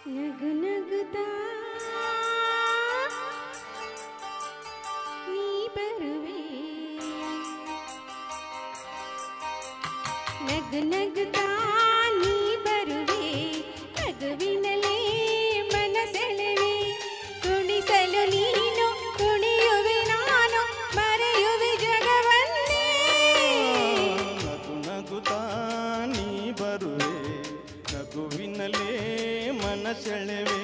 ನಗು ನಗುತ್ತಾ ನೀ ಬರುವೆ ನಗು ನಗುತ್ತಾ ನೀ ಬರುವೆ ನಗುವಿನಲ್ಲೇ ಮನಸೆಳೆವೆ ಕುಣಿಸಲು ನೀನು ಕುಣಿಯುವೆ ನಾನು ಮರೆಯುವೆ ಜಗವನ್ನೇ ನಗು ನಗುತ್ತಾ ನೀ ಬರುವೆ ನಗುವಿನಲ್ಲೇ ಮನಸೆಳೆವೆ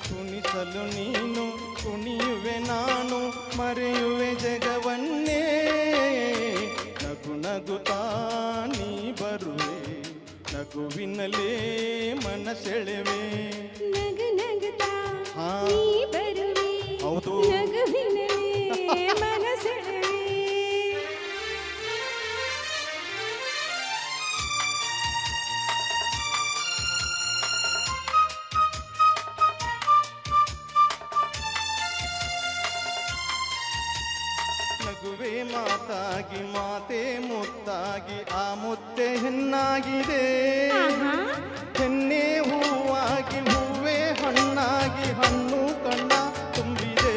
ಕುಣಿಸಲು ನೀನು ಕುಣಿಯುವೆ ನಾನು ಮರೆಯುವೆ ಜಗವನ್ನೇ ನಗು ನಗುತ್ತಾ ನೀ ಬರುವೆ ನಗುವಿನಲ್ಲೇ ಮನಸೆಳೆವೆ ನಗು ನಗುತ್ತಾ ಹಾ. ನೀ ಬರುವೆ ಹೌದು. ನಗುವಿನಲ್ಲೇ ಮನಸೆಳೆವೆ ನಗುವೆ ಮಾತಾಗಿ ಮಾತೆ ಮುತ್ತಾಗಿ ಆ ಮುತ್ತೆ ಹೆಣ್ಣಾಗಿದೆ ಆಹಾ. ಹೆಣ್ಣೆ ಹೂವಾಗಿ ಹೂವೇ ಹಣ್ಣಾಗಿ ಹಣ್ಣು ಕಣ್ಣ ತುಂಬಿದೆ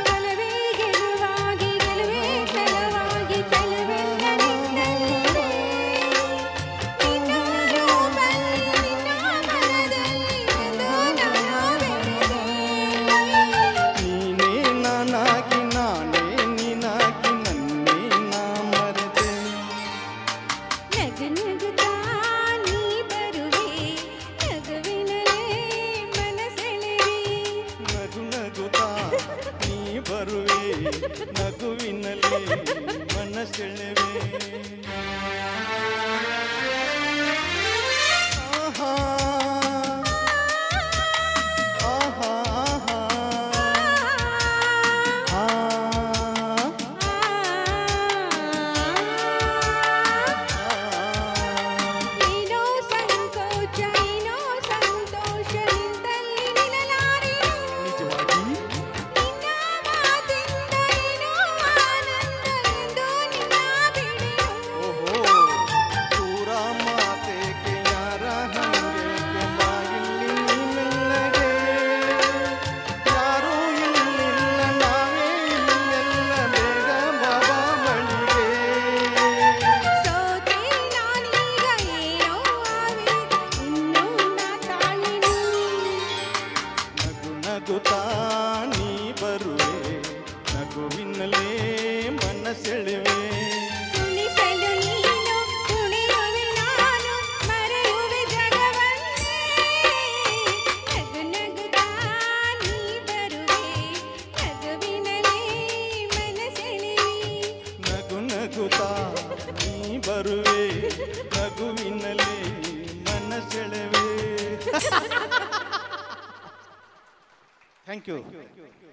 ಗೆಲುವೇ ಗೆಲುವಾಗಿ ಗೆಲುವೇ ಗೆಲುವಾಗಿ ಗೆಲುವೆಲ್ಲ ನಿನ್ನಲ್ಲಿದೆ. ನಿನ್ನ ರೂಪದಲ್ಲಿ ನಿನ್ನ ಮನದಲ್ಲಿ ಎಂದು ನಾನು ಬೆರೆತೆ. ನೀನೇ ನಾನಾಗಿ ನಾನೇ ನೀನಾಗಿ ನನ್ನೇ ನಾ ಮರೆತೆ ನಗು ನಗುತ್ತಾ ನೀ ಬರುವೆ ನಗುವಿನಲ್ಲೇ ಮನಸೆಳೆವೆ ನಗು ನಗುತ್ತಾ ನೀ ಬರುವೆ ನಗುವಿನಲ್ಲಿ ಮನಸೆಳೆವೆ ಆಹಾ ಆಹಾ ಆಹಾ ಆ ಏನೋ ಸಂಕೋಚ ಏನೋ ಸಂತೋಷ ನಿಂತಲ್ಲಿ ನಿಲ್ಲಲಾರೆನು ನಿಜವಾಗಿ ನಿನ್ನ ಮಾತಿಂದ ಏನೋ ಆನಂದ ಎಂದು ನಿನ್ನ ಬಿಡೆನು ಓಹೋ ದೂರ ಮಾತೇಕೆ ಯಾರ ಹಂಗೇಕೆ ಬಾಗಿಲ್ಲಿ ನೀ ಮೆಲ್ಲಗೆ ಯಾರೂ ಇಲ್ಲಿಲ್ಲ ನಾವೇ ಇಲ್ಲೆಲ್ಲ ಬೇಗ ಬಾಬಾ ಬಳಿಗೆ ಸೋತೆ ನಾನೀಗ ಏನೋ ಆವೇಗ ಇನ್ನೂ ನಾ ತಾಳಿನಿ ನಗು ನಗುತ್ತಾ ನೀ ಬರುವೆ ನಗುವಿನಲ್ಲೇ ಮನಸೆಳೆವೆ ಕುಣಿಸಲು ನೀನು ಕುಣಿಯುವೆ ನಾನು ಮರೆಯುವೆ ಜಗವನ್ನೇ ನಗು ನಗುತ್ತಾ ನೀ ಬರುವೆ ನಗುವಿನಲ್ಲೇ ಮನಸೆಳೆವೆ ನಗು ನಗುತ್ತಾ ನೀ ಬರುವೆ ನಗುವಿನಲ್ಲಿ ಮನಸೆಳೆವೆ ಥ್ಯಾಂಕ್ ಯು